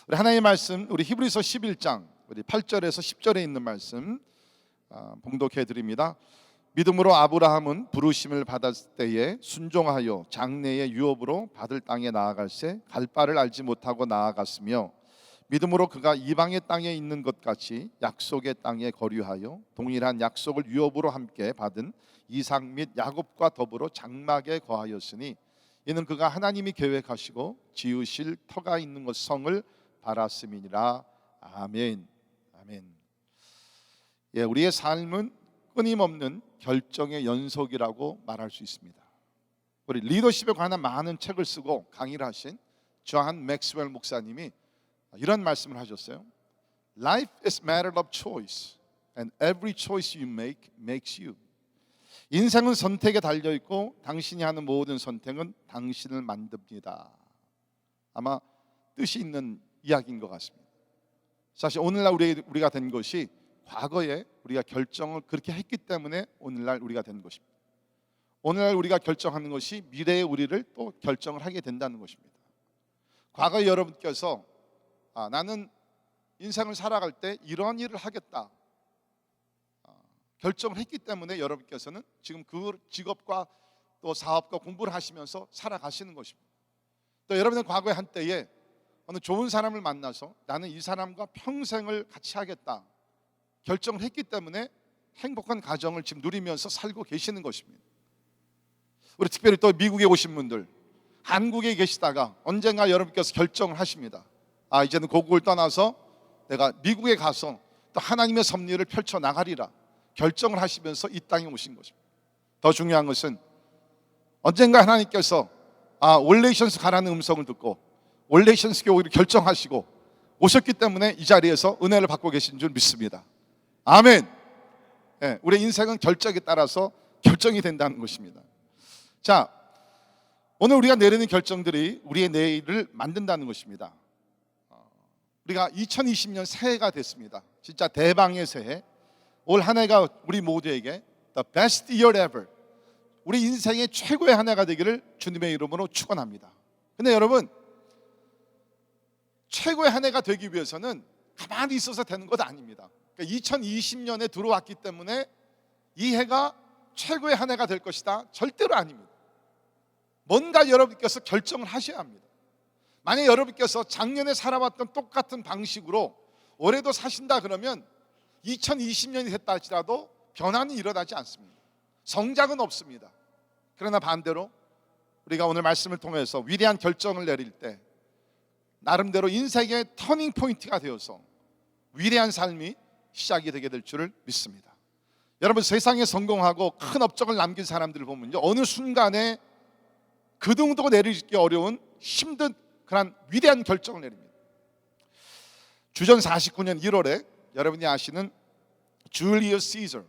우리 하나님의 말씀, 우리 히브리서 11장 우리 8절에서 10절에 있는 말씀 봉독해 드립니다. 믿음으로 아브라함은 부르심을 받았을 때에 순종하여 장래의 유업으로 받을 땅에 나아갈새 갈 바를 알지 못하고 나아갔으며, 믿음으로 그가 이방의 땅에 있는 것 같이 약속의 땅에 거류하여 동일한 약속을 유업으로 함께 받은 이삭 및 야곱과 더불어 장막에 거하였으니, 이는 그가 하나님이 계획하시고 지으실 터가 있는 것 성을 바랐음이니라. 아멘. 아멘. 우리의 삶은 끊임없는 결정의 연속이라고 말할 수 있습니다. 우리 리더십에 관한 많은 책을 쓰고 강의를 하신 존 맥스웰 목사님이 이런 말씀을 하셨어요. Life is a matter of choice, and every choice you make makes you. 인생은 선택에 달려 있고 당신이 하는 모든 선택은 당신을 만듭니다. 아마 뜻이 있는 이야기인 것 같습니다. 사실 오늘날 우리가 된 것이 과거에 우리가 결정을 그렇게 했기 때문에 오늘날 우리가 된 것입니다. 오늘날 우리가 결정하는 것이 미래의 우리를 또 결정을 하게 된다는 것입니다. 과거에 여러분께서 나는 인생을 살아갈 때 이러한 일을 하겠다 결정을 했기 때문에 여러분께서는 지금 그 직업과 또 사업과 공부를 하시면서 살아가시는 것입니다. 또 여러분은 과거의 한때에 어느 좋은 사람을 만나서 나는 이 사람과 평생을 같이 하겠다 결정을 했기 때문에 행복한 가정을 지금 누리면서 살고 계시는 것입니다. 우리 특별히 또 미국에 오신 분들, 한국에 계시다가 언젠가 여러분께서 결정을 하십니다. 이제는 고국을 떠나서 내가 미국에 가서 또 하나님의 섭리를 펼쳐나가리라 결정을 하시면서 이 땅에 오신 것입니다. 더 중요한 것은 언젠가 하나님께서 올레이션스 가라는 음성을 듣고 올레이션스 교회를 결정하시고 오셨기 때문에 이 자리에서 은혜를 받고 계신 줄 믿습니다. 아멘. 우리 인생은 결정에 따라서 결정이 된다는 것입니다. 자, 오늘 우리가 내리는 결정들이 우리의 내일을 만든다는 것입니다. 우리가 2020년 새해가 됐습니다. 진짜 대방의 새해. 올 한 해가 우리 모두에게 the best year ever, 우리 인생의 최고의 한 해가 되기를 주님의 이름으로 축원합니다. 근데 여러분, 최고의 한 해가 되기 위해서는 가만히 있어서 되는 것 아닙니다. 그러니까 2020년에 들어왔기 때문에 이 해가 최고의 한 해가 될 것이다, 절대로 아닙니다. 뭔가 여러분께서 결정을 하셔야 합니다. 만약 여러분께서 작년에 살아왔던 똑같은 방식으로 올해도 사신다 그러면 2020년이 됐다 할지라도 변화는 일어나지 않습니다. 성장은 없습니다. 그러나 반대로 우리가 오늘 말씀을 통해서 위대한 결정을 내릴 때 나름대로 인생의 터닝 포인트가 되어서 위대한 삶이 시작이 되게 될 줄을 믿습니다. 여러분, 세상에 성공하고 큰 업적을 남긴 사람들을 보면요, 어느 순간에 그등도 내리기 어려운 힘든 그런 위대한 결정을 내립니다. 주전 49년 1월에 여러분이 아시는 줄리어스 시저,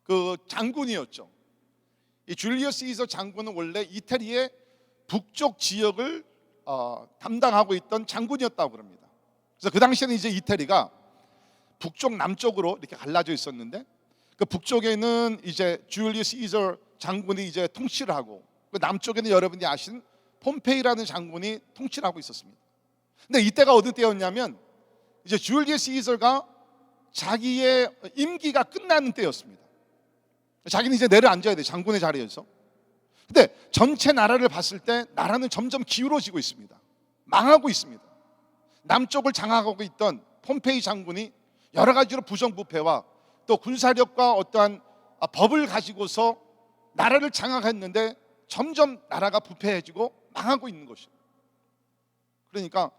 그 장군이었죠. 이 줄리어스 시저 장군은 원래 이태리의 북쪽 지역을 담당하고 있던 장군이었다고 합니다. 그래서 그 당시에는 이제 이태리가 북쪽 남쪽으로 이렇게 갈라져 있었는데, 그 북쪽에는 이제 줄리어스 시저 장군이 이제 통치를 하고, 그 남쪽에는 여러분이 아시는 폼페이라는 장군이 통치를 하고 있었습니다. 근데 이때가 어느 때였냐면 이제 줄리어스 시저가 자기의 임기가 끝나는 때였습니다. 자기는 이제 내려앉아야 돼, 장군의 자리에서. 근데 전체 나라를 봤을 때 나라는 점점 기울어지고 있습니다. 망하고 있습니다. 남쪽을 장악하고 있던 폼페이 장군이 여러 가지로 부정부패와 또 군사력과 어떠한 법을 가지고서 나라를 장악했는데 점점 나라가 부패해지고 망하고 있는 것이에요. 그러니까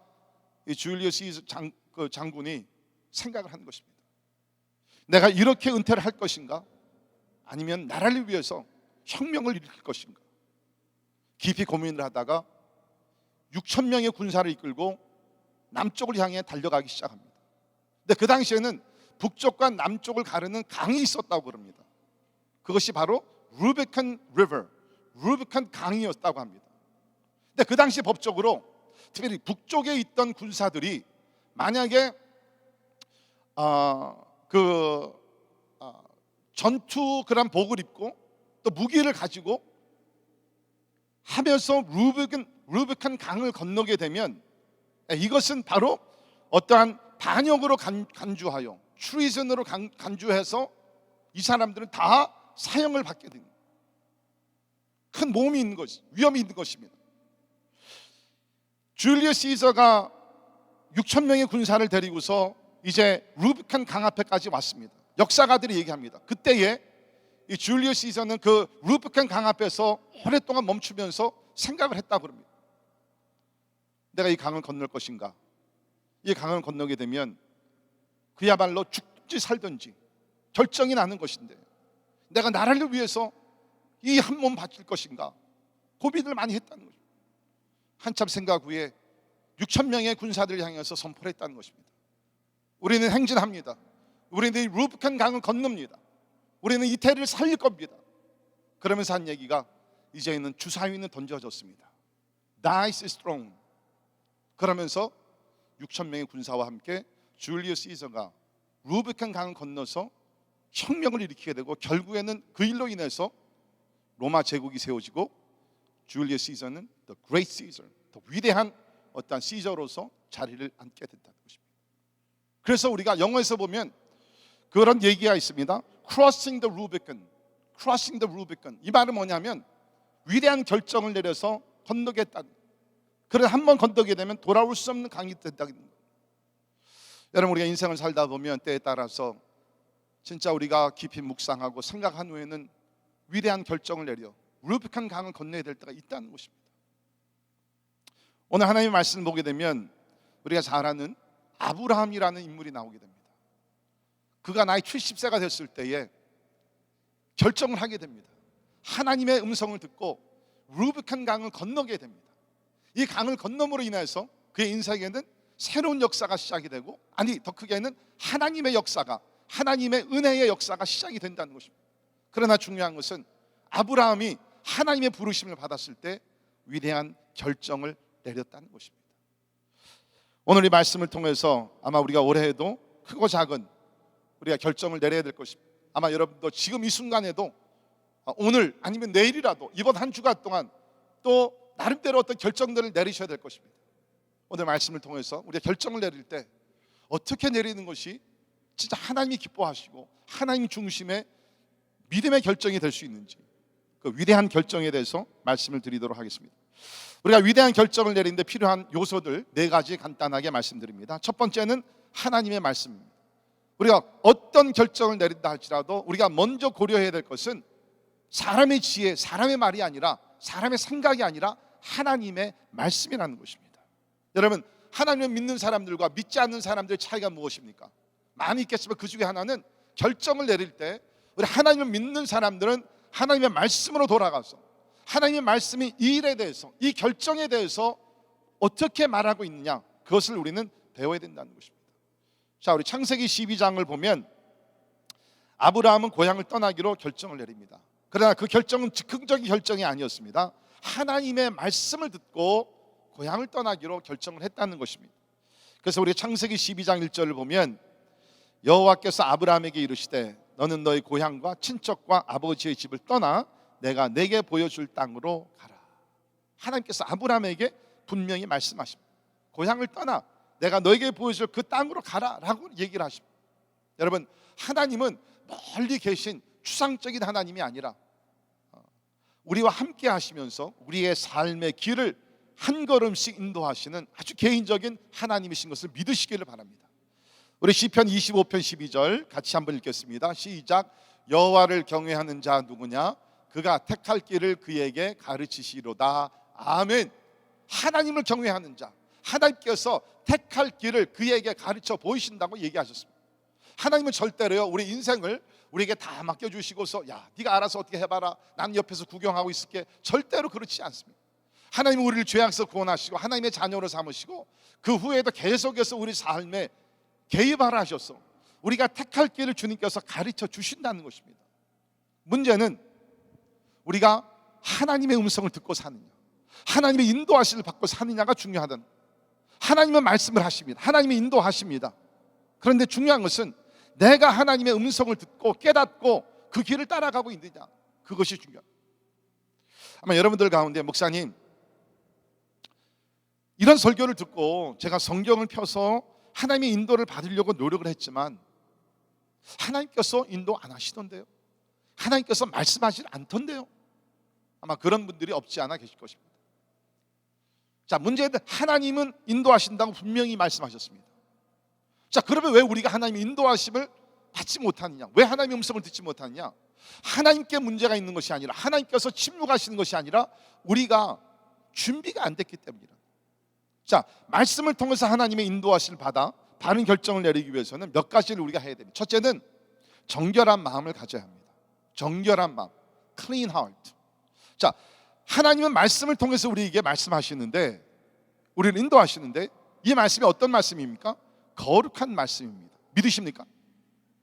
이 줄리어스 시저 장군이 생각을 한 것입니다. 내가 이렇게 은퇴를 할 것인가? 아니면 나라를 위해서 혁명을 일으킬 것인가? 깊이 고민을 하다가 6천 명의 군사를 이끌고 남쪽을 향해 달려가기 시작합니다. 근데 그 당시에는 북쪽과 남쪽을 가르는 강이 있었다고 합니다. 그것이 바로 루비콘 리버, 루비콘 강이었다고 합니다. 근데 그 당시 법적으로 특별히 북쪽에 있던 군사들이 만약에 전투 그런 복을 입고 또 무기를 가지고 하면서 루비콘 루비칸 강을 건너게 되면 이것은 바로 어떠한 반역으로 간주하여 트리즌으로 간주해서 이 사람들은 다 사형을 받게 됩니다. 큰 모험이 있는 것이, 위험이 있는 것입니다. 줄리어스 시저가 6천 명의 군사를 데리고서 이제 루비칸 강 앞에까지 왔습니다. 역사가들이 얘기합니다. 그때에 이 줄리어스 시저는 그 루비칸 강 앞에서 오랫동안 멈추면서 생각을 했다고 합니다. 내가 이 강을 건널 것인가? 이 강을 건너게 되면 그야말로 죽든지 살든지 결정이 나는 것인데 내가 나라를 위해서 이 한 몸 바칠 것인가? 고민을 많이 했다는 거죠. 한참 생각 후에 6천 명의 군사들을 향해서 선포를 했다는 것입니다. 우리는 행진합니다. 우리는 이 루비칸 강을 건넙니다. 우리는 이태리를 살릴 겁니다. 그러면서 한 얘기가 이제는 주사위는 던져졌습니다. Dice is thrown. 그러면서 6천 명의 군사와 함께 줄리어스 시저가 루비칸 강을 건너서 혁명을 일으키게 되고 결국에는 그 일로 인해서 로마 제국이 세워지고 줄리어스 시저는 the great Caesar, 더 위대한 어떤 시저로서 자리를 앉게 된다는 것입니다. 그래서 우리가 영어에서 보면 그런 얘기가 있습니다. Crossing the Rubicon, Crossing the Rubicon. 이 말은 뭐냐면 위대한 결정을 내려서 건너겠다는. 그래서 한번 건너게 되면 돌아올 수 없는 강이 된다는 거예요. 여러분, 우리가 인생을 살다 보면 때에 따라서 진짜 우리가 깊이 묵상하고 생각한 후에는 위대한 결정을 내려 루비칸 강을 건너야 될 때가 있다는 것입니다. 오늘 하나님의 말씀을 보게 되면 우리가 잘 아는 아브라함이라는 인물이 나오게 됩니다. 그가 나이 70세가 됐을 때에 결정을 하게 됩니다. 하나님의 음성을 듣고 루비칸 강을 건너게 됩니다. 이 강을 건너므로 인해서 그의 인생에는 새로운 역사가 시작이 되고, 아니 더 크게는 하나님의 역사가, 하나님의 은혜의 역사가 시작이 된다는 것입니다. 그러나 중요한 것은 아브라함이 하나님의 부르심을 받았을 때 위대한 결정을 내렸다는 것입니다. 오늘 이 말씀을 통해서 아마 우리가 올해에도 크고 작은 우리가 결정을 내려야 될 것입니다. 아마 여러분도 지금 이 순간에도 오늘 아니면 내일이라도 이번 한 주간 동안 또 나름대로 어떤 결정들을 내리셔야 될 것입니다. 오늘 말씀을 통해서 우리가 결정을 내릴 때 어떻게 내리는 것이 진짜 하나님이 기뻐하시고 하나님 중심의 믿음의 결정이 될 수 있는지, 그 위대한 결정에 대해서 말씀을 드리도록 하겠습니다. 우리가 위대한 결정을 내리는데 필요한 요소들 4가지 간단하게 말씀드립니다. 첫 번째는 하나님의 말씀입니다. 우리가 어떤 결정을 내린다 할지라도 우리가 먼저 고려해야 될 것은 사람의 지혜, 사람의 말이 아니라, 사람의 생각이 아니라 하나님의 말씀이라는 것입니다. 여러분, 하나님을 믿는 사람들과 믿지 않는 사람들의 차이가 무엇입니까? 많이 있겠지만 그 중에 하나는 결정을 내릴 때 우리 하나님을 믿는 사람들은 하나님의 말씀으로 돌아가서 하나님의 말씀이 이 일에 대해서, 이 결정에 대해서 어떻게 말하고 있느냐, 그것을 우리는 배워야 된다는 것입니다. 자, 우리 창세기 12장을 보면 아브라함은 고향을 떠나기로 결정을 내립니다. 그러나 그 결정은 즉흥적인 결정이 아니었습니다. 하나님의 말씀을 듣고 고향을 떠나기로 결정을 했다는 것입니다. 그래서 우리 창세기 12장 1절을 보면 여호와께서 아브라함에게 이르시되 너는 너의 고향과 친척과 아버지의 집을 떠나 내가 내게 보여줄 땅으로 가라. 하나님께서 아브라함에게 분명히 말씀하십니다. 고향을 떠나 내가 너에게 보여줄 그 땅으로 가라 라고 얘기를 하십니다. 여러분, 하나님은 멀리 계신 추상적인 하나님이 아니라 우리와 함께 하시면서 우리의 삶의 길을 한 걸음씩 인도하시는 아주 개인적인 하나님이신 것을 믿으시기를 바랍니다. 우리 시편 25편 12절 같이 한번 읽겠습니다. 시작. 여호와를 경외하는 자 누구냐? 그가 택할 길을 그에게 가르치시로다. 아멘. 하나님을 경외하는 자, 하나님께서 택할 길을 그에게 가르쳐 보이신다고 얘기하셨습니다. 하나님은 절대로요 우리 인생을 우리에게 다 맡겨주시고서 야 네가 알아서 어떻게 해봐라, 난 옆에서 구경하고 있을게, 절대로 그렇지 않습니다. 하나님은 우리를 죄악에서 구원하시고 하나님의 자녀로 삼으시고 그 후에도 계속해서 우리 삶에 개입하라 하셔서 우리가 택할 길을 주님께서 가르쳐 주신다는 것입니다. 문제는 우리가 하나님의 음성을 듣고 사느냐, 하나님의 인도하심을 받고 사느냐가 중요하다는. 하나님은 말씀을 하십니다. 하나님이 인도하십니다. 그런데 중요한 것은 내가 하나님의 음성을 듣고 깨닫고 그 길을 따라가고 있느냐, 그것이 중요합니다. 아마 여러분들 가운데 목사님 이런 설교를 듣고 제가 성경을 펴서 하나님의 인도를 받으려고 노력을 했지만 하나님께서 인도 안 하시던데요. 하나님께서 말씀하지 않던데요. 아마 그런 분들이 없지 않아 계실 것입니다. 자, 문제는 하나님은 인도하신다고 분명히 말씀하셨습니다. 자, 그러면 왜 우리가 하나님의 인도하심을 받지 못하느냐? 왜 하나님의 음성을 듣지 못하느냐? 하나님께 문제가 있는 것이 아니라, 하나님께서 침묵하시는 것이 아니라 우리가 준비가 안 됐기 때문이다. 자, 말씀을 통해서 하나님의 인도하심을 받아 바른 결정을 내리기 위해서는 몇 가지를 우리가 해야 됩니다. 첫째는 정결한 마음을 가져야 합니다. 정결한 마음, clean heart. 자, 하나님은 말씀을 통해서 우리에게 말씀하시는데, 우리를 인도하시는데, 이 말씀이 어떤 말씀입니까? 거룩한 말씀입니다. 믿으십니까?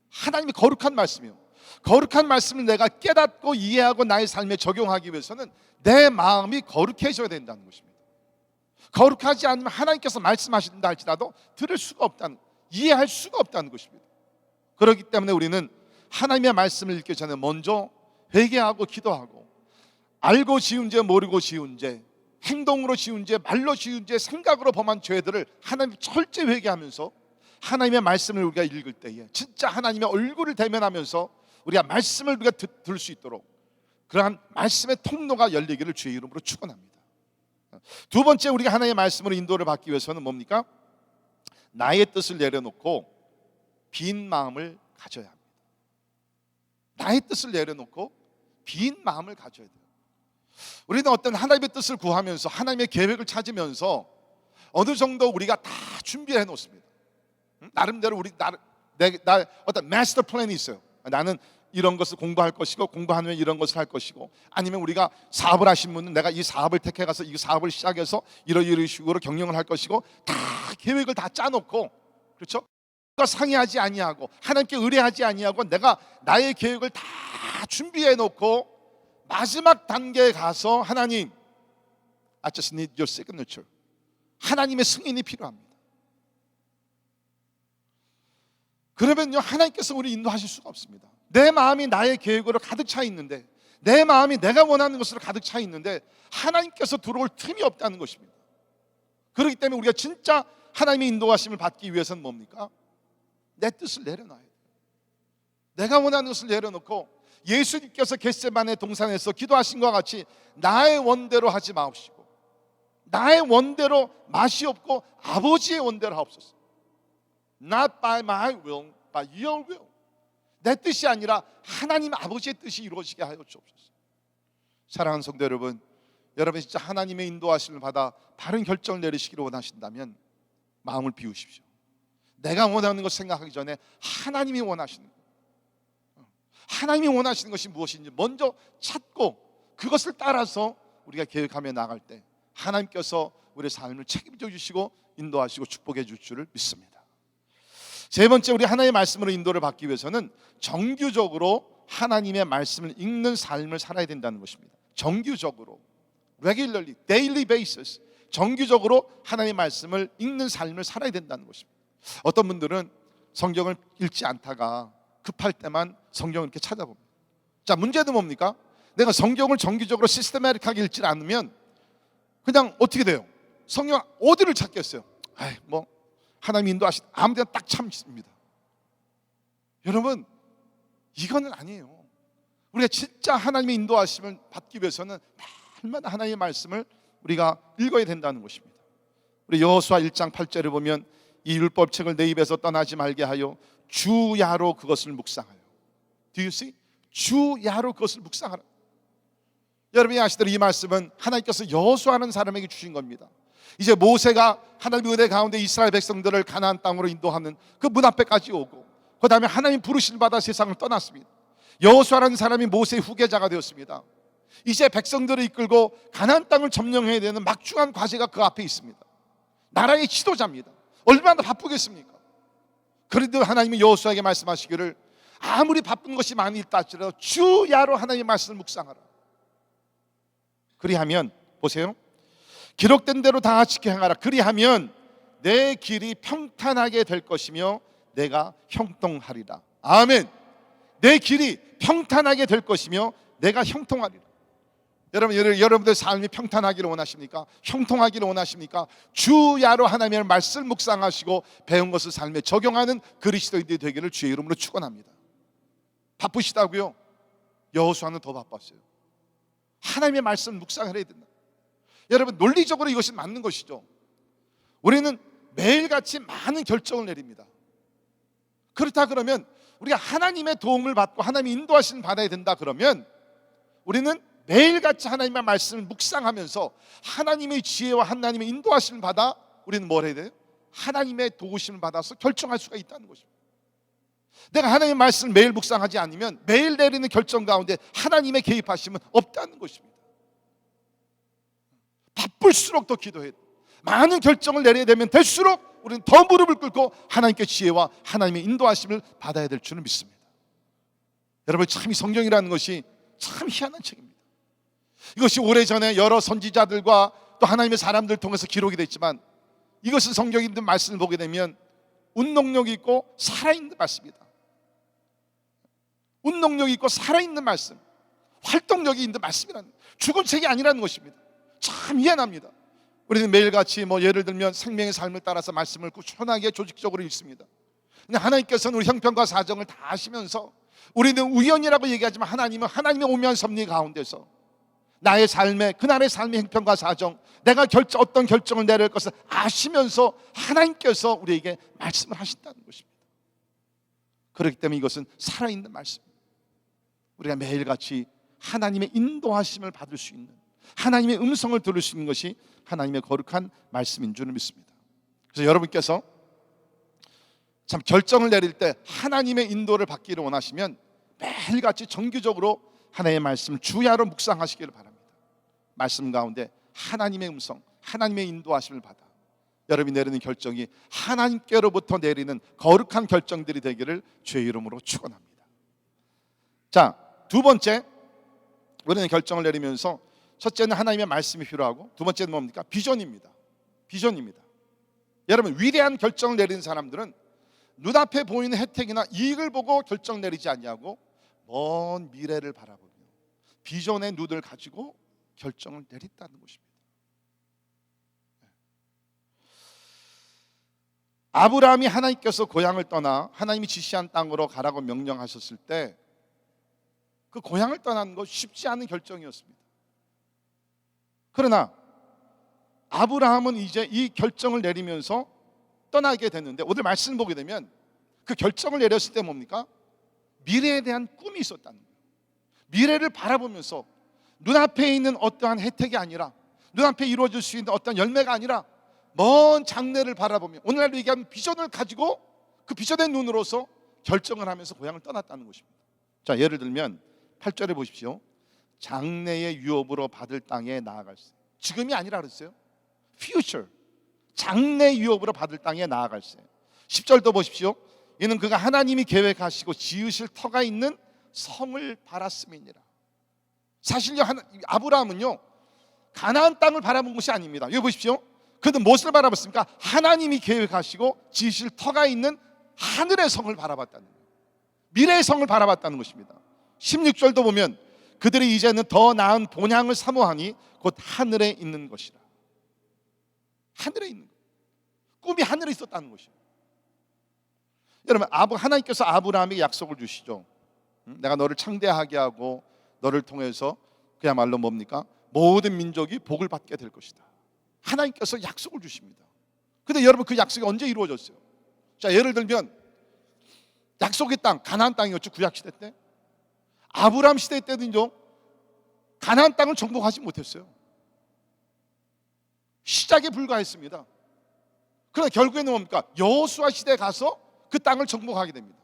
하나님이 거룩한 말씀이에요. 거룩한 말씀을 내가 깨닫고 이해하고 나의 삶에 적용하기 위해서는 내 마음이 거룩해져야 된다는 것입니다. 거룩하지 않으면 하나님께서 말씀하신다 할지라도 들을 수가 없다는, 이해할 수가 없다는 것입니다. 그렇기 때문에 우리는 하나님의 말씀을 읽기 전에 먼저 회개하고 기도하고, 알고 지은 죄, 모르고 지은 죄, 행동으로 지은 죄, 말로 지은 죄, 생각으로 범한 죄들을 하나님 철저히 회개하면서 하나님의 말씀을 우리가 읽을 때에 진짜 하나님의 얼굴을 대면하면서 우리가 말씀을 우리가 들을 수 있도록 그러한 말씀의 통로가 열리기를 주의 이름으로 축원합니다. 두 번째, 우리가 하나님의 말씀으로 인도를 받기 위해서는 뭡니까? 나의 뜻을 내려놓고 빈 마음을 가져야 합니다. 나의 뜻을 내려놓고 빈 마음을 가져야 돼요. 우리는 어떤 하나님의 뜻을 구하면서 하나님의 계획을 찾으면서 어느 정도 우리가 다 준비해 놓습니다. 나름대로 나 어떤 마스터 플랜이 있어요. 나는 이런 것을 공부할 것이고, 공부하면 이런 것을 할 것이고, 아니면 우리가 사업을 하신 분은 내가 이 사업을 택해 가서 이 사업을 시작해서 이런 식으로 경영을 할 것이고, 다 계획을 다 짜놓고, 그렇죠? 상의하지 아니하고 하나님께 의뢰하지 아니하고 내가 나의 계획을 다 준비해 놓고 마지막 단계에 가서 하나님, I just need your signature. 하나님의 승인이 필요합니다. 그러면요, 하나님께서 우리 인도하실 수가 없습니다. 내 마음이 나의 계획으로 가득 차 있는데, 내 마음이 내가 원하는 것으로 가득 차 있는데 하나님께서 들어올 틈이 없다는 것입니다. 그렇기 때문에 우리가 진짜 하나님의 인도하심을 받기 위해서는 뭡니까? 내 뜻을 내려놔야 돼요. 내가 원하는 것을 내려놓고 예수님께서 겟세마네 동산에서 기도하신 것과 같이 나의 원대로 하지 마옵시고 나의 원대로 맛이 없고 아버지의 원대로 하옵소서. Not by my will, by your will. 내 뜻이 아니라 하나님 아버지의 뜻이 이루어지게 하여 주옵소서. 사랑하는 성도 여러분, 여러분 진짜 하나님의 인도하심을 받아 바른 결정을 내리시기를 원하신다면 마음을 비우십시오. 내가 원하는 것을 생각하기 전에 하나님이 원하시는 것, 하나님이 원하시는 것이 무엇인지 먼저 찾고 그것을 따라서 우리가 계획하며 나갈 때 하나님께서 우리의 삶을 책임져 주시고 인도하시고 축복해 줄 줄을 믿습니다. 세 번째, 우리 하나님의 말씀으로 인도를 받기 위해서는 정규적으로 하나님의 말씀을 읽는 삶을 살아야 된다는 것입니다. 정규적으로, regularly, daily basis, 정규적으로 하나님의 말씀을 읽는 삶을 살아야 된다는 것입니다. 어떤 분들은 성경을 읽지 않다가 급할 때만 성경을 이렇게 찾아봅니다. 자, 문제는 뭡니까? 내가 성경을 정기적으로 시스테매틱하게 읽지 않으면 그냥 어떻게 돼요? 성경 어디를 찾겠어요? 뭐 하나님 인도하신 아무 데나 딱 참습니다. 여러분, 이거는 아니에요. 우리가 진짜 하나님의 인도하심을 받기 위해서는 날마다 하나님의 말씀을 우리가 읽어야 된다는 것입니다. 우리 여호수아 1장 8절을 보면 이 율법책을 내 입에서 떠나지 말게 하여 주야로 그것을 묵상하여. Do you see? 주야로 그것을 묵상하라. 여러분이 아시다시피 이 말씀은 하나님께서 여호수아라는 사람에게 주신 겁니다. 이제 모세가 하나님의 은혜 가운데 이스라엘 백성들을 가나안 땅으로 인도하는 그 문 앞에까지 오고, 그 다음에 하나님 부르심을 받아 세상을 떠났습니다. 여호수아라는 사람이 모세의 후계자가 되었습니다. 이제 백성들을 이끌고 가나안 땅을 점령해야 되는 막중한 과제가 그 앞에 있습니다. 나라의 지도자입니다. 얼마나 바쁘겠습니까? 그래도 하나님이 여호수아에게 말씀하시기를 아무리 바쁜 것이 많이 있다 할지라도 주야로 하나님의 말씀을 묵상하라. 그리하면 보세요, 기록된 대로 다 지켜 행하라. 그리하면 내 길이 평탄하게 될 것이며 내가 형통하리라. 아멘. 내 길이 평탄하게 될 것이며 내가 형통하리라. 여러분들 삶이 평탄하기를 원하십니까? 형통하기를 원하십니까? 주야로 하나님의 말씀 묵상하시고 배운 것을 삶에 적용하는 그리스도인들이 되기를 주의 이름으로 축원합니다. 바쁘시다고요? 여호수아는 더 바빴어요. 하나님의 말씀 묵상을 해야 된다. 여러분, 논리적으로 이것이 맞는 것이죠. 우리는 매일같이 많은 결정을 내립니다. 그렇다 그러면 우리가 하나님의 도움을 받고 하나님의 인도하심을 받아야 된다 그러면 우리는 매일같이 하나님의 말씀을 묵상하면서 하나님의 지혜와 하나님의 인도하심을 받아 우리는 뭘 해야 돼요? 하나님의 도우심을 받아서 결정할 수가 있다는 것입니다. 내가 하나님의 말씀을 매일 묵상하지 않으면 매일 내리는 결정 가운데 하나님의 개입하심은 없다는 것입니다. 바쁠수록 더 기도해야 돼요. 많은 결정을 내려야 되면 될수록 우리는 더 무릎을 꿇고 하나님께 지혜와 하나님의 인도하심을 받아야 될 줄을 믿습니다. 여러분, 참 이 성경이라는 것이 참 희한한 책입니다. 이것이 오래전에 여러 선지자들과 또 하나님의 사람들 통해서 기록이 됐지만 이것은 성경에 있는 말씀을 보게 되면 운동력이 있고 살아있는 말씀이다. 운동력이 있고 살아있는 말씀, 활동력이 있는 말씀이라는, 죽은 책이 아니라는 것입니다. 참 희한합니다. 우리는 매일같이 예를 들면 생명의 삶을 따라서 말씀을 꾸준하게 조직적으로 읽습니다. 근데 하나님께서는 우리 형편과 사정을 다 아시면서 우리는 우연이라고 얘기하지만 하나님은 하나님의 오묘한 섭리 가운데서 나의 삶의 그날의 삶의 형편과 사정, 내가 어떤 결정을 내릴 것을 아시면서 하나님께서 우리에게 말씀을 하신다는 것입니다. 그렇기 때문에 이것은 살아있는 말씀, 우리가 매일같이 하나님의 인도하심을 받을 수 있는, 하나님의 음성을 들을 수 있는 것이 하나님의 거룩한 말씀인 줄을 믿습니다. 그래서 여러분께서 참 결정을 내릴 때 하나님의 인도를 받기를 원하시면 매일같이 정기적으로 하나님의 말씀을 주야로 묵상하시기를 바랍니다. 말씀 가운데 하나님의 음성, 하나님의 인도하심을 받아 여러분이 내리는 결정이 하나님께로부터 내리는 거룩한 결정들이 되기를 주의 이름으로 축원합니다. 자, 두 번째, 우리는 결정을 내리면서 첫째는 하나님의 말씀이 필요하고 두 번째는 뭡니까? 비전입니다. 비전입니다. 여러분, 위대한 결정을 내리는 사람들은 눈앞에 보이는 혜택이나 이익을 보고 결정 내리지 않냐고 먼 미래를 바라보며 비전의 눈을 가지고 결정을 내렸다는 것입니다. 아브라함이 하나님께서 고향을 떠나 하나님이 지시한 땅으로 가라고 명령하셨을 때 그 고향을 떠나는 것 쉽지 않은 결정이었습니다. 그러나 아브라함은 이제 이 결정을 내리면서 떠나게 됐는데 오늘 말씀 보게 되면 그 결정을 내렸을 때 뭡니까? 미래에 대한 꿈이 있었다는 거예요. 미래를 바라보면서 눈앞에 있는 어떠한 혜택이 아니라, 눈앞에 이루어질 수 있는 어떤 열매가 아니라 먼 장래를 바라보며 오늘날 얘기하는 비전을 가지고 그 비전의 눈으로서 결정을 하면서 고향을 떠났다는 것입니다. 자, 예를 들면 8절에 보십시오. 장래의 유업으로 받을 땅에 나아갈세. 지금이 아니라 그랬어요. future. 장래 유업으로 받을 땅에 나아갈세. 10절도 보십시오. 이는 그가 하나님이 계획하시고 지으실 터가 있는 성을 바랐음이니라. 사실요, 아브라함은요 가나안 땅을 바라본 것이 아닙니다. 여기 보십시오. 그는 무엇을 바라봤습니까? 하나님이 계획하시고 지으실 터가 있는 하늘의 성을 바라봤다는 거예요. 미래의 성을 바라봤다는 것입니다. 16절도 보면 그들이 이제는 더 나은 본향을 사모하니 곧 하늘에 있는 것이라. 하늘에 있는 것. 꿈이 하늘에 있었다는 것이에요. 여러분, 하나님께서 아브라함에게 약속을 주시죠. 내가 너를 창대하게 하고 너를 통해서 그야말로 뭡니까? 모든 민족이 복을 받게 될 것이다. 하나님께서 약속을 주십니다. 근데 여러분, 그 약속이 언제 이루어졌어요? 자, 예를 들면 약속의 땅, 가나안 땅이었죠. 구약시대 때. 아브라함 시대 때는요 가나안 땅을 정복하지 못했어요. 시작에 불과했습니다. 그러나 결국에는 뭡니까? 여호수아 시대에 가서 그 땅을 정복하게 됩니다.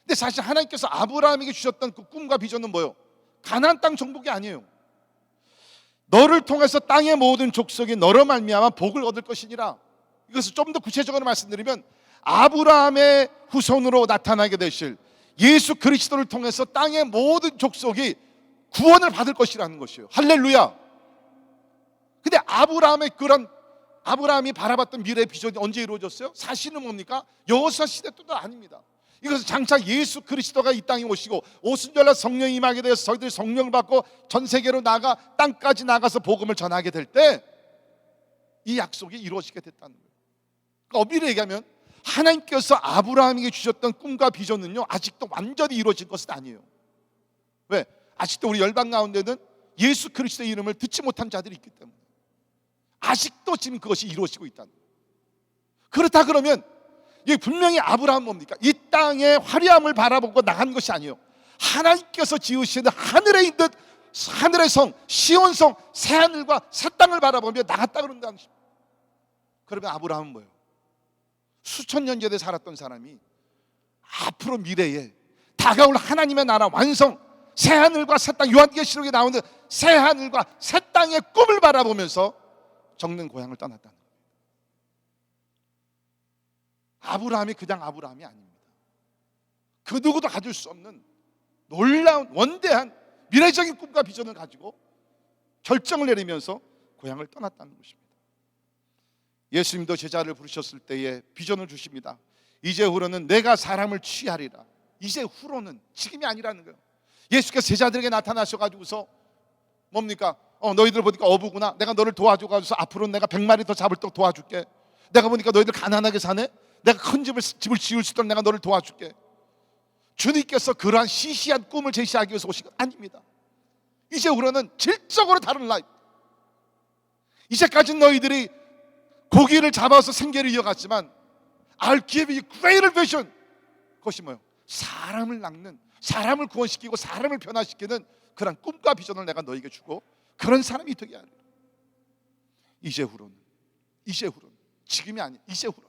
근데 사실 하나님께서 아브라함에게 주셨던 그 꿈과 비전은 뭐예요? 가나안 땅 정복이 아니에요. 너를 통해서 땅의 모든 족속이 너로 말미암아 복을 얻을 것이니라. 이것을 좀 더 구체적으로 말씀드리면 아브라함의 후손으로 나타나게 되실 예수 그리스도를 통해서 땅의 모든 족속이 구원을 받을 것이라는 것이에요. 할렐루야. 근데 아브라함이 바라봤던 미래의 비전이 언제 이루어졌어요? 사실은 뭡니까? 여호수아 시대 때도 아닙니다. 이것은 장차 예수 그리스도가 이 땅에 오시고 오순절날 성령이 임하게 되어서 저희들이 성령을 받고 전 세계로 나가 땅까지 나가서 복음을 전하게 될 때 이 약속이 이루어지게 됐다는 거예요. 그러니까 엄밀히 얘기하면 하나님께서 아브라함에게 주셨던 꿈과 비전은요, 아직도 완전히 이루어진 것은 아니에요. 왜? 아직도 우리 열방 가운데는 예수 그리스도의 이름을 듣지 못한 자들이 있기 때문에 아직도 지금 그것이 이루어지고 있다는 거예요. 그렇다 그러면 이게 분명히 아브라함은 뭡니까? 이 땅의 화려함을 바라보고 나간 것이 아니에요. 하나님께서 지으시는 하늘에 있는 하늘의 성, 시온성, 새하늘과 새 땅을 바라보며 나갔다 그런다는 것입니다. 그러면 아브라함은 뭐예요? 수천 년 전에 살았던 사람이 앞으로 미래에 다가올 하나님의 나라 완성, 새하늘과 새 땅, 요한계시록에 나오는 새하늘과 새 땅의 꿈을 바라보면서 정든 고향을 떠났다는 거예요. 아브라함이 그냥 아브라함이 아닙니다. 그 누구도 가질 수 없는 놀라운 원대한 미래적인 꿈과 비전을 가지고 결정을 내리면서 고향을 떠났다는 것입니다. 예수님도 제자를 부르셨을 때에 비전을 주십니다. 이제 후로는 내가 사람을 취하리라. 이제 후로는, 지금이 아니라는 거예요. 예수께서 제자들에게 나타나셔가지고서 뭡니까? 너희들 보니까 어부구나. 내가 너를 도와줘가지고 앞으로는 내가 100마리 더 잡을 때 도와줄게. 내가 보니까 너희들 가난하게 사네. 내가 큰 집을 지을 수 있도록 내가 너를 도와줄게. 주님께서 그러한 시시한 꿈을 제시하기 위해서 오신 것 아닙니다. 이제 후로는 질적으로 다른 라이프. 이제까지는 너희들이 고기를 잡아서 생계를 이어갔지만 I'll give you greater vision. 그것이 뭐예요? 사람을 낚는, 사람을 구원시키고 사람을 변화시키는 그런 꿈과 비전을 내가 너에게 주고 그런 사람이 되게 하는 거예요. 이제 후로는, 지금이 아니, 이제 후로는.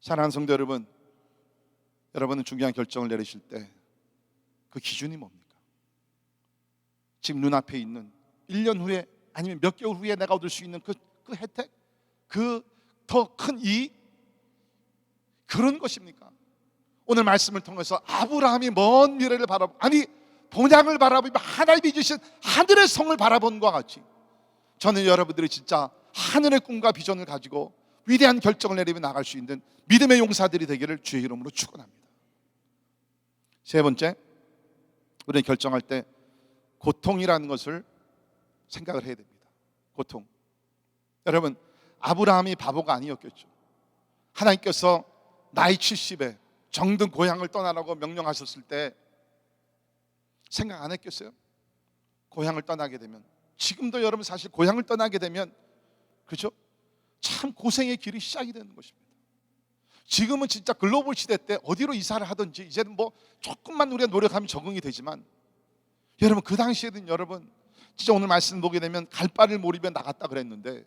사랑하는 성도 여러분, 여러분은 중요한 결정을 내리실 때 그 기준이 뭡니까? 지금 눈앞에 있는 1년 후에 아니면 몇 개월 후에 내가 얻을 수 있는 그 혜택, 그 더 큰 이익, 그런 것입니까? 오늘 말씀을 통해서 아브라함이 먼 미래를 본향을 바라보며 하나님이 주신 하늘의 성을 바라본 것과 같이 저는 여러분들이 진짜 하늘의 꿈과 비전을 가지고 위대한 결정을 내리며 나갈 수 있는 믿음의 용사들이 되기를 주의 이름으로 축원합니다. 세 번째, 우리는 결정할 때 고통이라는 것을 생각을 해야 됩니다. 고통. 여러분, 아브라함이 바보가 아니었겠죠. 하나님께서 나이 70에 정든 고향을 떠나라고 명령하셨을 때 생각 안 했겠어요? 고향을 떠나게 되면, 지금도 여러분 사실 고향을 떠나게 되면, 그렇죠? 참 고생의 길이 시작이 되는 것입니다. 지금은 진짜 글로벌 시대 때 어디로 이사를 하든지 이제는 뭐 조금만 우리가 노력하면 적응이 되지만, 여러분 그 당시에는 여러분 진짜 오늘 말씀 보게 되면 갈 바를 모르며 나갔다 그랬는데,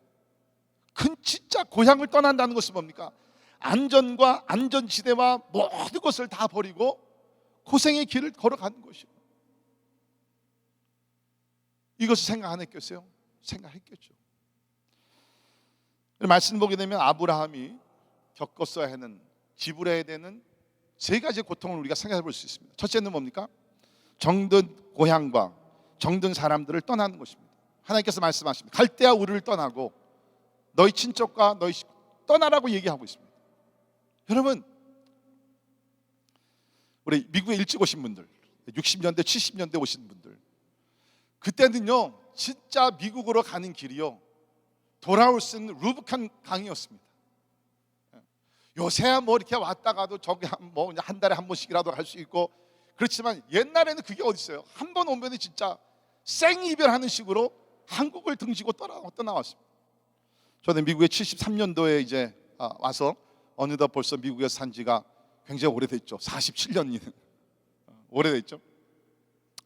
그 진짜 고향을 떠난다는 것은 뭡니까? 안전과 안전지대와 모든 것을 다 버리고 고생의 길을 걸어가는 것이에요. 이것을 생각 안 했겠어요? 생각했겠죠. 말씀 보게 되면 아브라함이 겪었어야 하는, 지불해야 되는 세 가지 고통을 우리가 생각해 볼 수 있습니다. 첫째는 뭡니까? 정든 고향과 정든 사람들을 떠나는 것입니다. 하나님께서 말씀하십니다. 갈대아 우르를 떠나고 너희 친척과 너희 식구 떠나라고 얘기하고 있습니다. 여러분, 우리 미국에 일찍 오신 분들, 60년대 70년대 오신 분들, 그때는요 진짜 미국으로 가는 길이요 돌아올 수 있는 루브칸 강이었습니다. 요새야 뭐 이렇게 왔다가도 저기 뭐 한 달에 한 번씩이라도 갈 수 있고, 그렇지만 옛날에는 그게 어디 있어요? 한 번 오면 진짜 생이별하는 식으로 한국을 등지고 떠나왔습니다. 저는 미국에 73년도에 이제 와서 어느덧 벌써 미국에서 산 지가 굉장히 오래됐죠. 47년이는 오래됐죠.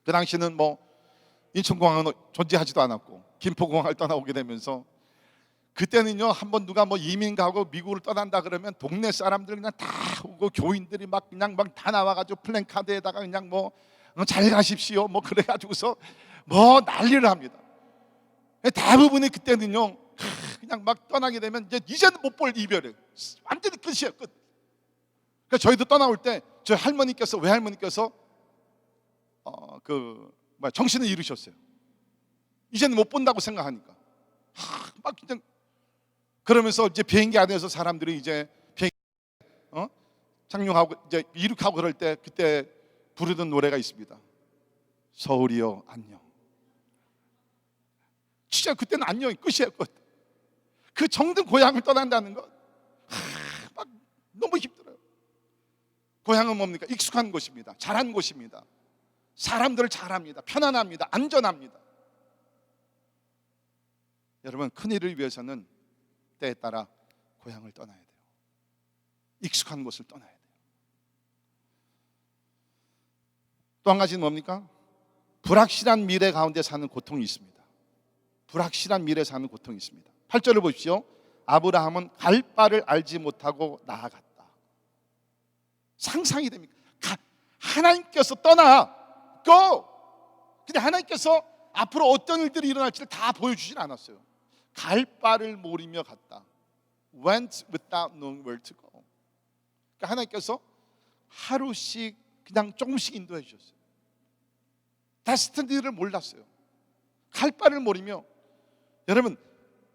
그 당시는 뭐 인천공항은 존재하지도 않았고 김포공항을 떠나오게 되면서, 그때는요 한번 누가 뭐 이민 가고 미국을 떠난다 그러면 동네 사람들 그냥 다 오고 교인들이 막 그냥 막 다 나와가지고 플랜카드에다가 그냥 뭐 잘 가십시오 뭐 그래가지고서 뭐 난리를 합니다. 대부분이 그때는요 그냥 막 떠나게 되면 이제는 못 볼 이별이에요. 완전히 끝이에요, 끝. 그러니까 저희도 떠나올 때 저희 할머니께서, 외할머니께서 정신을 잃으셨어요. 이제는 못 본다고 생각하니까 막 그냥 그러면서 이제 비행기 안에서 사람들이 이제 상륙하고 이제 이륙하고 그럴 때 그때 부르던 노래가 있습니다. 서울이여 안녕. 진짜 그때는 안녕이 끝이었거든. 그 정든 고향을 떠난다는 것, 막 너무 힘들어요. 고향은 뭡니까? 익숙한 곳입니다. 잘한 곳입니다. 사람들을 잘합니다. 편안합니다. 안전합니다. 여러분, 큰일을 위해서는 때에 따라 고향을 떠나야 돼요. 익숙한 곳을 떠나야 돼요. 또 한 가지는 뭡니까? 불확실한 미래 가운데 사는 고통이 있습니다. 불확실한 미래 사는 고통이 있습니다. 8절을 보십시오. 아브라함은 갈 바를 알지 못하고 나아갔다. 상상이 됩니까? 하나님께서 떠나 go. 근데 하나님께서 앞으로 어떤 일들이 일어날지를 다 보여주진 않았어요. 갈 바를 모르며 갔다. Went without knowing where to go. 그러니까 하나님께서 하루씩 그냥 조금씩 인도해 주셨어요. 데스티니를 몰랐어요. 갈 바를 모르며, 여러분,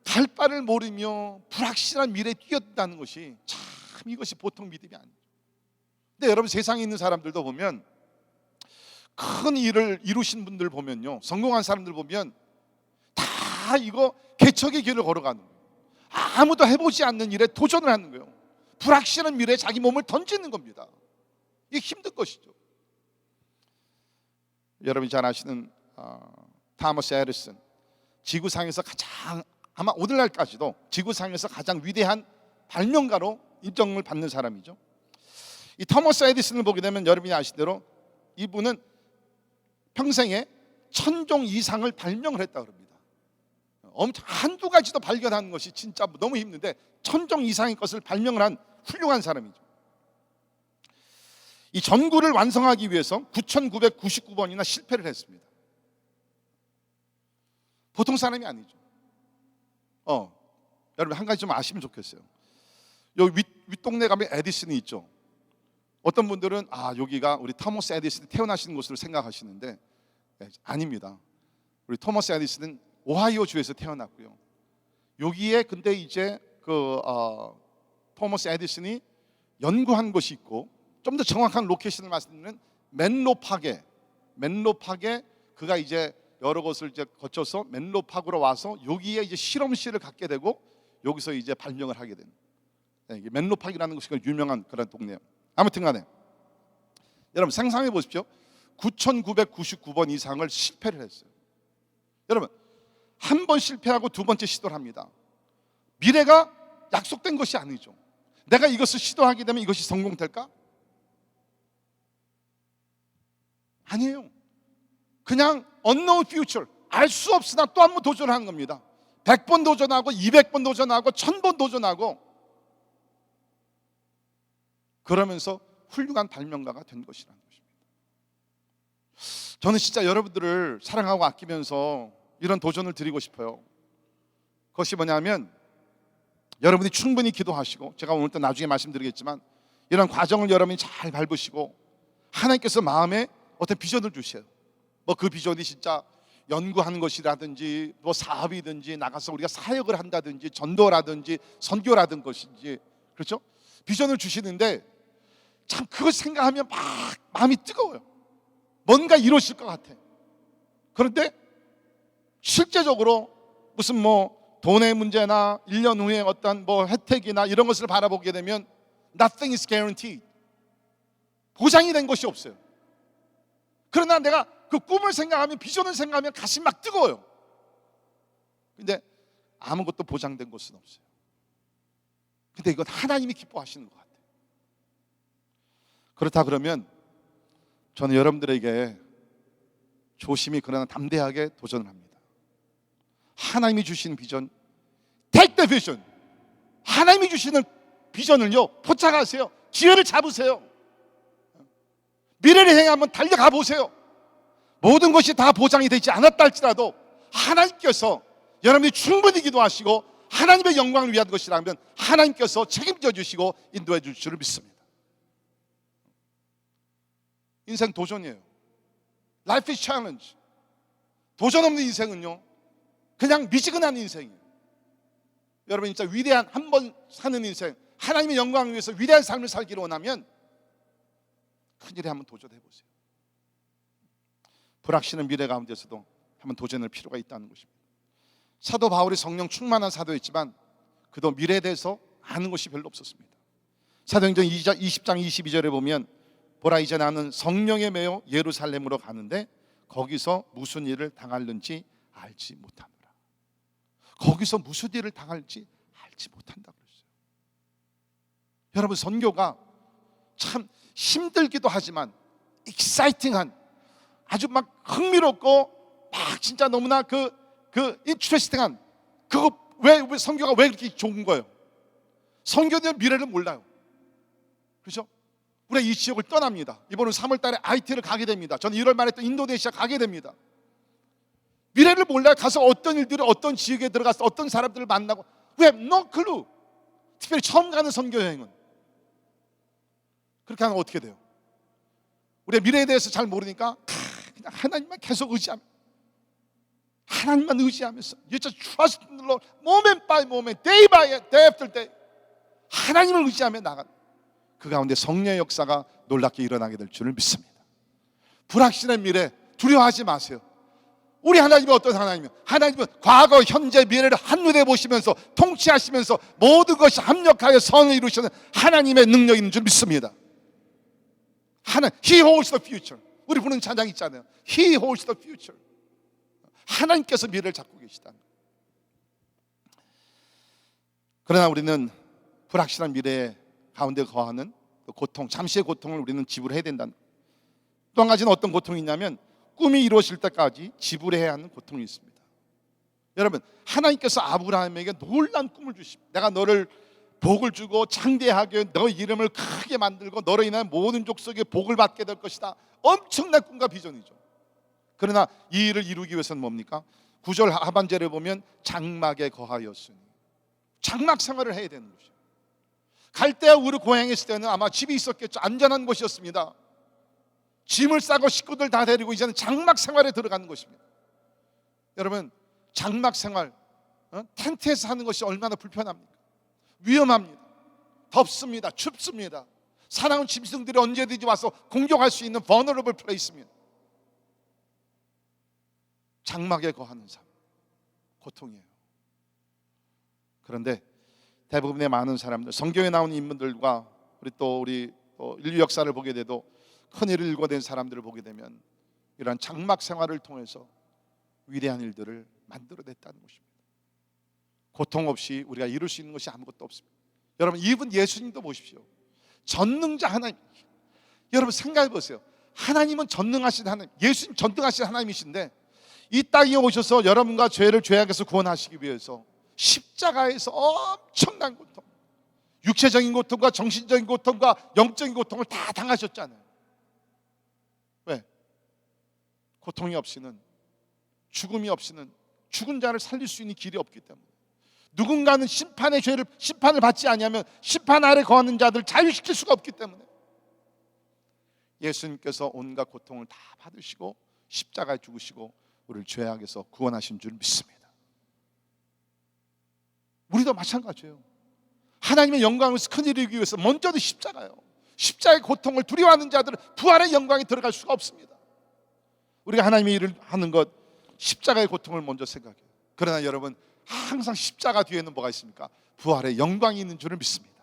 갈 바를 모르며 불확실한 미래에 뛰어든다는 것이 참 이것이 보통 믿음이 아니에요. 근데 여러분, 세상에 있는 사람들도 보면, 큰 일을 이루신 분들 보면요, 성공한 사람들 보면 다 이거 개척의 길을 걸어가는 거예요. 아무도 해보지 않는 일에 도전을 하는 거예요. 불확실한 미래에 자기 몸을 던지는 겁니다. 이게 힘든 것이죠. 여러분이 잘 아시는 타머스 에디슨, 지구상에서 가장, 아마 오늘날까지도 지구상에서 가장 위대한 발명가로 인정을 받는 사람이죠. 이 토머스 에디슨을 보게 되면 여러분이 아시대로 이분은 평생에 1000종 이상을 발명을 했다고 합니다. 엄청 한두 가지도 발견하는 것이 진짜 너무 힘든데 1000종 이상의 것을 발명을 한 훌륭한 사람이죠. 이 전구를 완성하기 위해서 9999번이나 실패를 했습니다. 보통 사람이 아니죠. 여러분, 한 가지 좀 아시면 좋겠어요. 여기 윗동네 가면 에디슨이 있죠. 어떤 분들은 여기가 우리 토머스 에디슨이 태어나신 곳으로 생각하시는데 아닙니다. 우리 토머스 에디슨은 오하이오 주에서 태어났고요. 여기에 근데 이제 토머스 에디슨이 연구한 곳이 있고, 좀 더 정확한 로케이션을 말씀드리면 맨로팍에 그가 이제 여러 곳을 이제 거쳐서 맨로팍으로 와서 여기에 이제 실험실을 갖게 되고 여기서 이제 발명을 하게 된, 이게 맨로팍이라는 곳이 유명한 그런 동네예요. 아무튼간에 여러분 상상해 보십시오. 9999번 이상을 실패를 했어요. 여러분, 한 번 실패하고 두 번째 시도를 합니다. 미래가 약속된 것이 아니죠. 내가 이것을 시도하게 되면 이것이 성공될까? 아니에요. 그냥 unknown future, 알 수 없으나 또 한 번 도전하는 겁니다. 100번 도전하고 200번 도전하고 1000번 도전하고 그러면서 훌륭한 발명가가 된 것이라는 것입니다. 저는 진짜 여러분들을 사랑하고 아끼면서 이런 도전을 드리고 싶어요. 그것이 뭐냐면, 여러분이 충분히 기도하시고, 제가 오늘 또 나중에 말씀드리겠지만 이런 과정을 여러분이 잘 밟으시고 하나님께서 마음에 어떤 비전을 주셔요. 뭐 그 비전이 진짜 연구하는 것이라든지 뭐 사업이든지 나가서 우리가 사역을 한다든지 전도라든지 선교라든 것인지, 그렇죠? 비전을 주시는데 참 그걸 생각하면 막 마음이 뜨거워요. 뭔가 이루어질 것 같아. 그런데 실제적으로 무슨 뭐 돈의 문제나 1년 후에 어떤 뭐 혜택이나 이런 것을 바라보게 되면 nothing is guaranteed. 보장이 된 것이 없어요. 그러나 내가 그 꿈을 생각하면, 비전을 생각하면 가슴이 막 뜨거워요. 근데 아무것도 보장된 것은 없어요. 근데 이건 하나님이 기뻐하시는 것 같아요. 그렇다 그러면 저는 여러분들에게 조심히 그러나 담대하게 도전을 합니다. 하나님이 주시는 비전, take the vision. 하나님이 주시는 비전을요 포착하세요. 기회를 잡으세요. 미래를 향해 한번 달려가 보세요. 모든 것이 다 보장이 되지 않았다 할지라도 하나님께서 여러분이 충분히 기도하시고 하나님의 영광을 위한 것이라면 하나님께서 책임져 주시고 인도해 주실 줄 믿습니다. 인생 도전이에요. Life is challenge. 도전 없는 인생은요 그냥 미지근한 인생이에요. 여러분 진짜 위대한, 한 번 사는 인생, 하나님의 영광을 위해서 위대한 삶을 살기를 원하면 큰일에 한번 도전해 보세요. 불확실한 미래 가운데서도 한번 도전할 필요가 있다는 것입니다. 사도 바울이 성령 충만한 사도였지만 그도 미래에 대해서 아는 것이 별로 없었습니다. 사도행전 20장 22절에 보면 보라 이제 나는 성령에 매여 예루살렘으로 가는데 거기서 무슨 일을 당할는지 알지 못하노라. 거기서 무슨 일을 당할지 알지 못한다 그랬어요. 여러분, 선교가 참 힘들기도 하지만 익사이팅한, 아주 막 흥미롭고 막 진짜 너무나 그 인트레스팅한, 그거 왜 선교가 왜 그렇게 좋은 거예요? 선교는 미래를 몰라요. 그렇죠? 우리가 이 지역을 떠납니다. 이번은 3월 달에 IT를 가게 됩니다. 저는 1월 말에 또 인도네시아 가게 됩니다. 미래를 몰라요. 가서 어떤 일들을, 어떤 지역에 들어가서 어떤 사람들을 만나고, We have no clue. 특별히 처음 가는 선교 여행은. 그렇게 하면 어떻게 돼요? 우리가 미래에 대해서 잘 모르니까 그냥 하나님만 계속 의지하면, 하나님만 의지하면서 You just trust in the Lord moment by moment, day by day after day. 하나님을 의지하며 나가는, 그 가운데 성령의 역사가 놀랍게 일어나게 될 줄을 믿습니다. 불확실한 미래 두려워하지 마세요. 우리 하나님은 어떤 하나님이에요? 하나님은 과거, 현재, 미래를 한눈에 보시면서 통치하시면서 모든 것이 합력하여 선을 이루시는 하나님의 능력이 있는 줄 믿습니다. He holds the future. 우리 부르는 찬양 있잖아요. He holds the future. 하나님께서 미래를 잡고 계시다는 거예요. 그러나 우리는 불확실한 미래 가운데 거하는 고통, 잠시의 고통을 우리는 지불해야 된다는 거예요. 또 한 가지는 어떤 고통이 있냐면 꿈이 이루어질 때까지 지불해야 하는 고통이 있습니다. 여러분, 하나님께서 아브라함에게 놀라운 꿈을 주십니다. 내가 너를 복을 주고 창대하게 너 이름을 크게 만들고 너로 인한 모든 족속에 복을 받게 될 것이다. 엄청난 꿈과 비전이죠. 그러나 이 일을 이루기 위해서는 뭡니까? 9절 하반절에 보면 장막에 거하였으니, 장막 생활을 해야 되는 것이죠. 갈대아 우르 고향에 있을 때는 아마 집이 있었겠죠. 안전한 곳이었습니다. 짐을 싸고 식구들 다 데리고 이제는 장막 생활에 들어가는 것입니다. 여러분, 장막 생활, 텐트에서 하는 것이 얼마나 불편합니까? 위험합니다. 덥습니다. 춥습니다. 사나운 짐승들이 언제든지 와서 공격할 수 있는 vulnerable place입니다. 장막에 거하는 삶, 고통이에요. 그런데 대부분의 많은 사람들, 성경에 나오는 인물들과 우리 인류 역사를 보게 돼도 큰 일을 일궈낸 사람들을 보게 되면 이러한 장막 생활을 통해서 위대한 일들을 만들어냈다는 것입니다. 고통 없이 우리가 이룰 수 있는 것이 아무것도 없습니다. 여러분, 이분 예수님도 보십시오. 전능자 하나님. 여러분 생각해 보세요. 하나님은 전능하신 하나님, 예수님 전능하신 하나님이신데 이 땅에 오셔서 여러분과 죄를 죄악에서 구원하시기 위해서 십자가에서 엄청난 고통, 육체적인 고통과 정신적인 고통과 영적인 고통을 다 당하셨잖아요. 왜? 고통이 없이는, 죽음이 없이는 죽은 자를 살릴 수 있는 길이 없기 때문에, 누군가는 심판을 받지 아니하면 심판 아래 거하는 자들을 자유시킬 수가 없기 때문에 예수님께서 온갖 고통을 다 받으시고 십자가에 죽으시고 우리를 죄악에서 구원하신 줄 믿습니다. 우리도 마찬가지예요. 하나님의 영광을 큰 일을 이루기 위해서 먼저는 십자가예요. 십자가의 고통을 두려워하는 자들은 부활의 영광에 들어갈 수가 없습니다. 우리가 하나님의 일을 하는 것, 십자가의 고통을 먼저 생각해요. 그러나 여러분, 항상 십자가 뒤에는 뭐가 있습니까? 부활의 영광이 있는 줄을 믿습니다.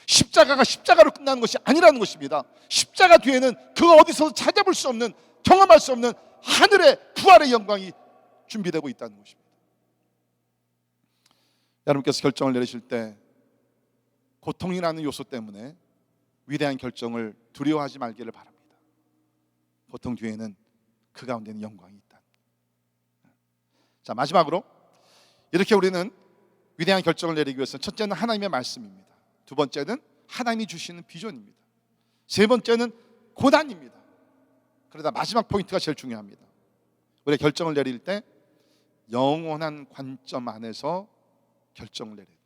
십자가가 십자가로 끝나는 것이 아니라는 것입니다. 십자가 뒤에는 그 어디서도 찾아볼 수 없는, 경험할 수 없는 하늘의 부활의 영광이 준비되고 있다는 것입니다. 여러분께서 결정을 내리실 때 고통이라는 요소 때문에 위대한 결정을 두려워하지 말기를 바랍니다. 고통 뒤에는 그 가운데는 영광이 있다. 자, 마지막으로 이렇게 우리는 위대한 결정을 내리기 위해서 첫째는 하나님의 말씀입니다. 두 번째는 하나님이 주시는 비전입니다. 세 번째는 고난입니다. 그러다 마지막 포인트가 제일 중요합니다. 우리가 결정을 내릴 때 영원한 관점 안에서 결정을 내려야 돼요.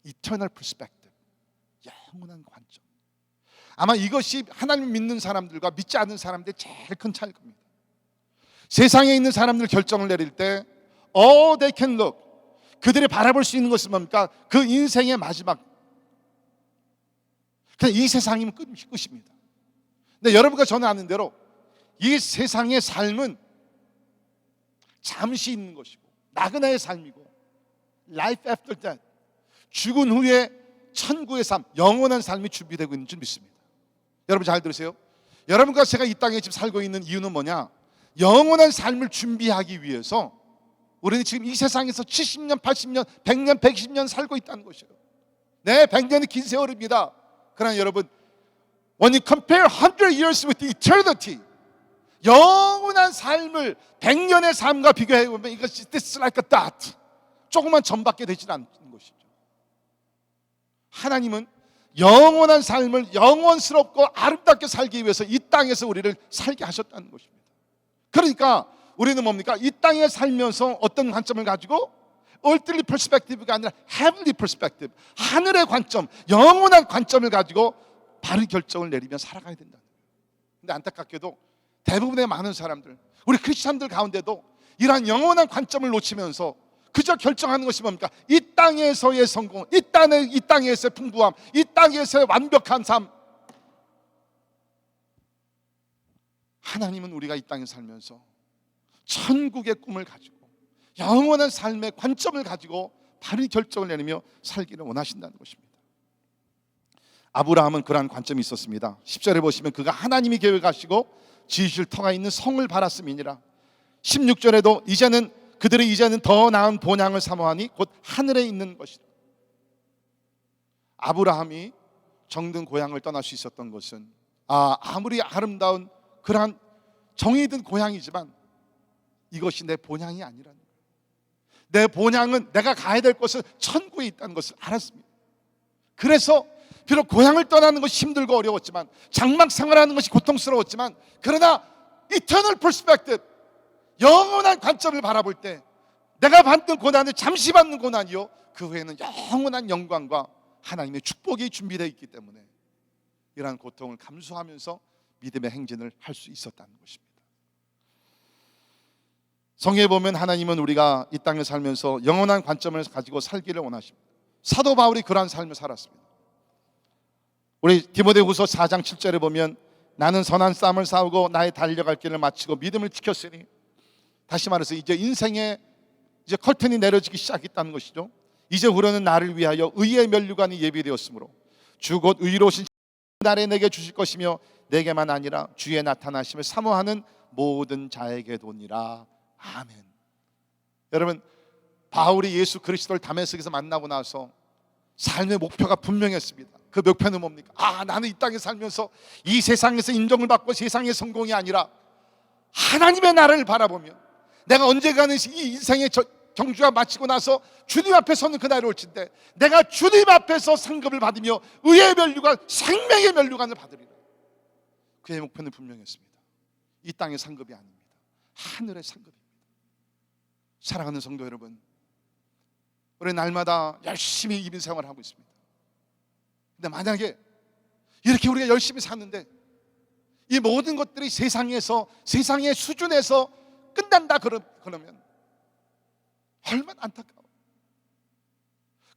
Eternal perspective, 영원한 관점. 아마 이것이 하나님 믿는 사람들과 믿지 않는 사람들의 제일 큰 차이일 겁니다. 세상에 있는 사람들 결정을 내릴 때 all they can look, 그들이 바라볼 수 있는 것은 뭡니까? 그 인생의 마지막, 그냥 이 세상이면 끝입니다. 근데 여러분과 저는 아는 대로 이 세상의 삶은 잠시 있는 것이고 나그네의 삶이고 Life after death, 죽은 후에 천국의 삶, 영원한 삶이 준비되고 있는 줄 믿습니다. 여러분 잘 들으세요. 여러분과 제가 이 땅에 지금 살고 있는 이유는 뭐냐? 영원한 삶을 준비하기 위해서 우리는 지금 이 세상에서 70년, 80년, 100년, 120년 살고 있다는 것이에요. 네, 100년은 긴 세월입니다. 그러나 여러분, when you compare 100 years with eternity, 영원한 삶을 100년의 삶과 비교해 보면 이것이 this is like a dot, 조그만 점밖에 되지 않는 것이죠. 하나님은 영원한 삶을 영원스럽고 아름답게 살기 위해서 이 땅에서 우리를 살게 하셨다는 것입니다. 그러니까 우리는 뭡니까? 이 땅에 살면서 어떤 관점을 가지고 earthly perspective가 아니라 heavenly perspective, 하늘의 관점, 영원한 관점을 가지고 바른 결정을 내리며 살아가야 된다. 근데 안타깝게도 대부분의 많은 사람들, 우리 크리스찬들 가운데도 이러한 영원한 관점을 놓치면서 그저 결정하는 것이 뭡니까? 이 땅에서의 성공, 이 땅에서의 풍부함, 이 땅에서의 완벽한 삶. 하나님은 우리가 이 땅에 살면서 천국의 꿈을 가지고 영원한 삶의 관점을 가지고 바른 결정을 내리며 살기를 원하신다는 것입니다. 아브라함은 그러한 관점이 있었습니다. 10절에 보시면 그가 하나님이 계획하시고 지으실 터가 있는 성을 바랐음이니라. 16절에도 그들이 이제는 더 나은 본향을 사모하니 곧 하늘에 있는 것이다. 아브라함이 정든 고향을 떠날 수 있었던 것은 아무리 아름다운 그러한 정이 든 고향이지만 이것이 내 본향이 아니라는 거예요. 내 본향은 내가 가야 될 곳은 천국에 있다는 것을 알았습니다. 그래서 비록 고향을 떠나는 것이 힘들고 어려웠지만, 장막 생활하는 것이 고통스러웠지만, 그러나 eternal perspective, 영원한 관점을 바라볼 때 내가 받는 고난은 잠시 받는 고난이요, 그 후에는 영원한 영광과 하나님의 축복이 준비되어 있기 때문에 이러한 고통을 감수하면서 믿음의 행진을 할 수 있었다는 것입니다. 성경에 보면 하나님은 우리가 이 땅을 살면서 영원한 관점을 가지고 살기를 원하십니다. 사도 바울이 그러한 삶을 살았습니다. 우리 디모데후서 4장 7절에 보면 나는 선한 싸움을 싸우고 나의 달려갈 길을 마치고 믿음을 지켰으니, 다시 말해서 이제 인생의 커튼이 내려지기 시작했다는 것이죠. 이제 우리는 나를 위하여 의의 면류관이 예비되었으므로 주 곧 의로우신 날에 내게 주실 것이며 내게만 아니라 주의 나타나심을 사모하는 모든 자에게도니라. 아멘. 여러분, 바울이 예수 그리스도를 다메섹에서 만나고 나서 삶의 목표가 분명했습니다. 그 목표는 뭡니까? 나는 이 땅에 살면서 이 세상에서 인정을 받고 세상의 성공이 아니라 하나님의 나라를 바라보며 내가 언젠가는 이 인생의 경주가 마치고 나서 주님 앞에 서는 그날이 올진데 내가 주님 앞에서 상급을 받으며 의의 면류관, 생명의 면류관을 받으리라. 그의 목표는 분명했습니다. 이 땅의 상급이 아닙니다. 하늘의 상급입니다. 사랑하는 성도 여러분, 우리 날마다 열심히 이민 생활을 하고 있습니다. 근데 만약에 이렇게 우리가 열심히 사는데 이 모든 것들이 세상의 수준에서 끝난다 그러면 얼마나 안타까워.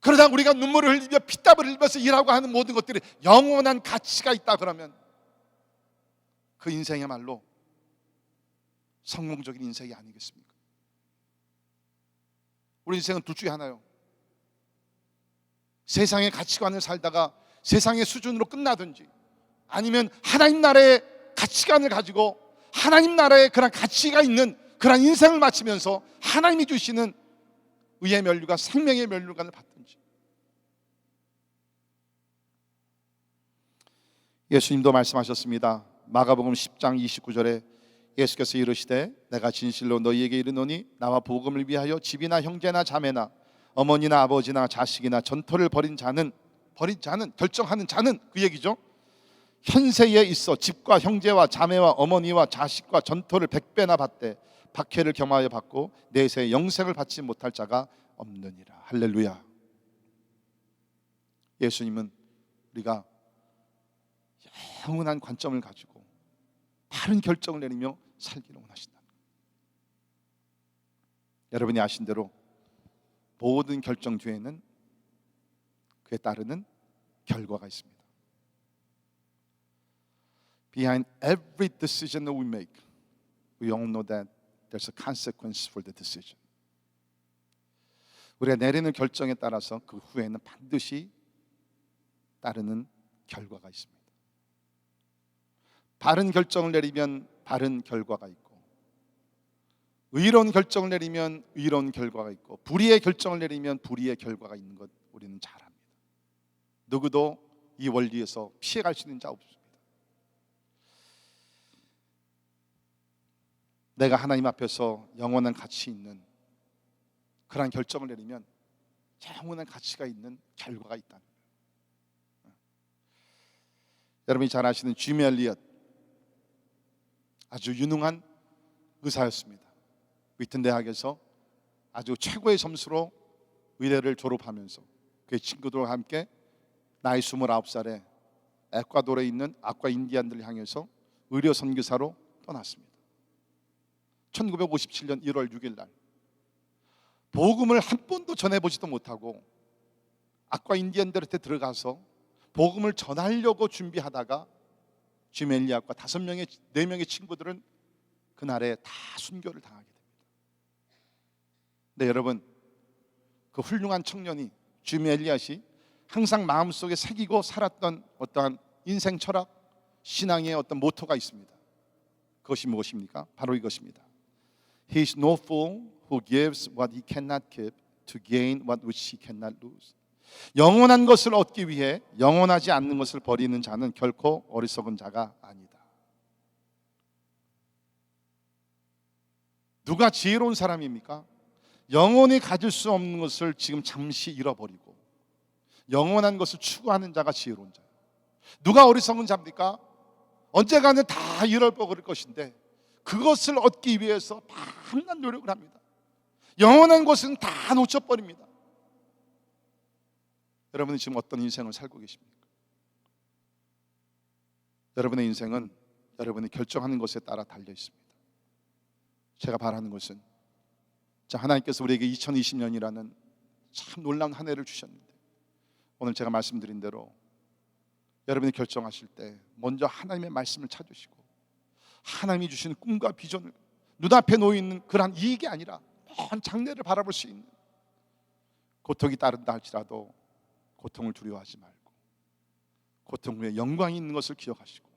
그러다 우리가 눈물을 흘리며 피땀을 흘리면서 일하고 하는 모든 것들이 영원한 가치가 있다 그러면 그 인생이야말로 성공적인 인생이 아니겠습니까? 우리 인생은 둘 중에 하나요. 세상의 가치관을 살다가 세상의 수준으로 끝나든지, 아니면 하나님 나라의 가치관을 가지고 하나님 나라의 그런 가치가 있는 그런 인생을 마치면서 하나님이 주시는 의의 면류관, 생명의 면류관을 받든지. 예수님도 말씀하셨습니다. 마가복음 10장 29절에 예수께서 이르시되 내가 진실로 너희에게 이르노니 나와 복음을 위하여 집이나 형제나 자매나 어머니나 아버지나 자식이나 전토를 벌인 자는 결정하는 자는 그 얘기죠. 현세에 있어 집과 형제와 자매와 어머니와 자식과 전토를 100배나 받되 박해를 겸하여 받고 내세에 영생을 받지 못할 자가 없느니라. 할렐루야. 예수님은 우리가 영원한 관점을 가지고 바른 결정을 내리며 살기를 원하신다. 여러분이 아신 대로 모든 결정 뒤에는 그에 따르는 결과가 있습니다. behind every decision that we make, we all know that there's a consequence for the decision. 우리가 내리는 결정에 따라서 그 후에는 반드시 따르는 결과가 있습니다. 바른 결정을 내리면 바른 결과가 있고, 의로운 결정을 내리면 의로운 결과가 있고, 불의의 결정을 내리면 불의의 결과가 있는 것 우리는 잘 압니다. 누구도 이 원리에서 피해갈 수 있는 자 없습니다. 내가 하나님 앞에서 영원한 가치 있는 그러한 결정을 내리면 영원한 가치가 있는 결과가 있다는 거예요. 여러분이 잘 아시는 지미 엘리엇, 아주 유능한 의사였습니다. 위튼 대학에서 아주 최고의 점수로 의대를 졸업하면서 그의 친구들과 함께 나이 29살에 에콰도르에 있는 아쿠아 인디안들을 향해서 의료 선교사로 떠났습니다. 1957년 1월 6일 날 복음을 한 번도 전해보지도 못하고 아쿠아 인디안들한테 들어가서 복음을 전하려고 준비하다가 짐 엘리엇과 4명의 친구들은 그날에 다 순교를 당하게 됩니다. 네, 여러분, 그 훌륭한 청년이 짐 엘리엇이 항상 마음속에 새기고 살았던 어떠한 인생 철학, 신앙의 어떤 모토가 있습니다. 그것이 무엇입니까? 바로 이것입니다. He is no fool who gives what he cannot keep to gain what which he cannot lose. 영원한 것을 얻기 위해 영원하지 않는 것을 버리는 자는 결코 어리석은 자가 아니다. 누가 지혜로운 사람입니까? 영원히 가질 수 없는 것을 지금 잠시 잃어버리고 영원한 것을 추구하는 자가 지혜로운 자예요. 누가 어리석은 자입니까? 언젠가는 다 잃어버릴 것인데 그것을 얻기 위해서 밤낮 노력을 합니다. 영원한 것은 다 놓쳐버립니다. 여러분이 지금 어떤 인생을 살고 계십니까? 여러분의 인생은 여러분이 결정하는 것에 따라 달려 있습니다. 제가 바라는 것은, 자, 하나님께서 우리에게 2020년이라는 참 놀라운 한 해를 주셨는데, 오늘 제가 말씀드린 대로 여러분이 결정하실 때 먼저 하나님의 말씀을 찾으시고 하나님이 주신 꿈과 비전을, 눈앞에 놓여있는 그러한 이익이 아니라 먼 장래를 바라볼 수 있는, 고통이 따른다 할지라도 고통을 두려워하지 말고 고통 후에 영광이 있는 것을 기억하시고,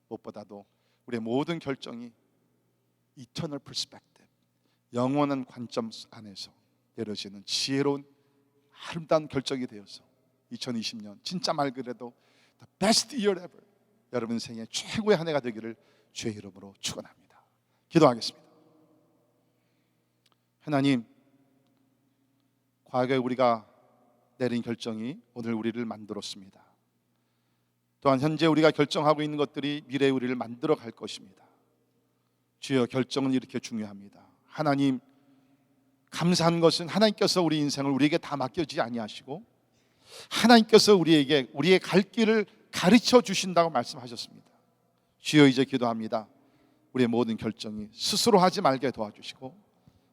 무엇보다도 우리의 모든 결정이 eternal perspective, 영원한 관점 안에서 내려지는 지혜로운 아름다운 결정이 되어서 2020년 진짜 말 그대로 the best year ever, 여러분 생애 최고의 한 해가 되기를 주의 이름으로 축원합니다. 기도하겠습니다. 하나님, 과거에 우리가 내린 결정이 오늘 우리를 만들었습니다. 또한 현재 우리가 결정하고 있는 것들이 미래의 우리를 만들어 갈 것입니다. 주여, 결정은 이렇게 중요합니다. 하나님, 감사한 것은 하나님께서 우리 인생을 우리에게 다 맡겨지지 아니하시고 하나님께서 우리에게 우리의 갈 길을 가르쳐 주신다고 말씀하셨습니다. 주여, 이제 기도합니다. 우리의 모든 결정이 스스로 하지 말게 도와주시고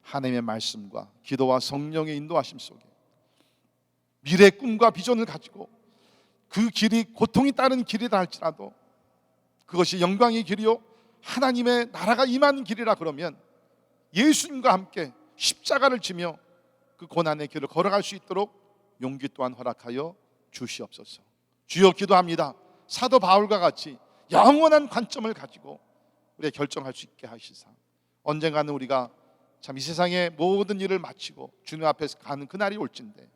하나님의 말씀과 기도와 성령의 인도하심 속에 미래의 꿈과 비전을 가지고 그 길이 고통이 따른 길이다 할지라도 그것이 영광의 길이요 하나님의 나라가 임하는 길이라 그러면 예수님과 함께 십자가를 지며 그 고난의 길을 걸어갈 수 있도록 용기 또한 허락하여 주시옵소서. 주여, 기도합니다. 사도 바울과 같이 영원한 관점을 가지고 우리가 결정할 수 있게 하시사 언젠가는 우리가 참 이 세상의 모든 일을 마치고 주님 앞에서 가는 그날이 올진데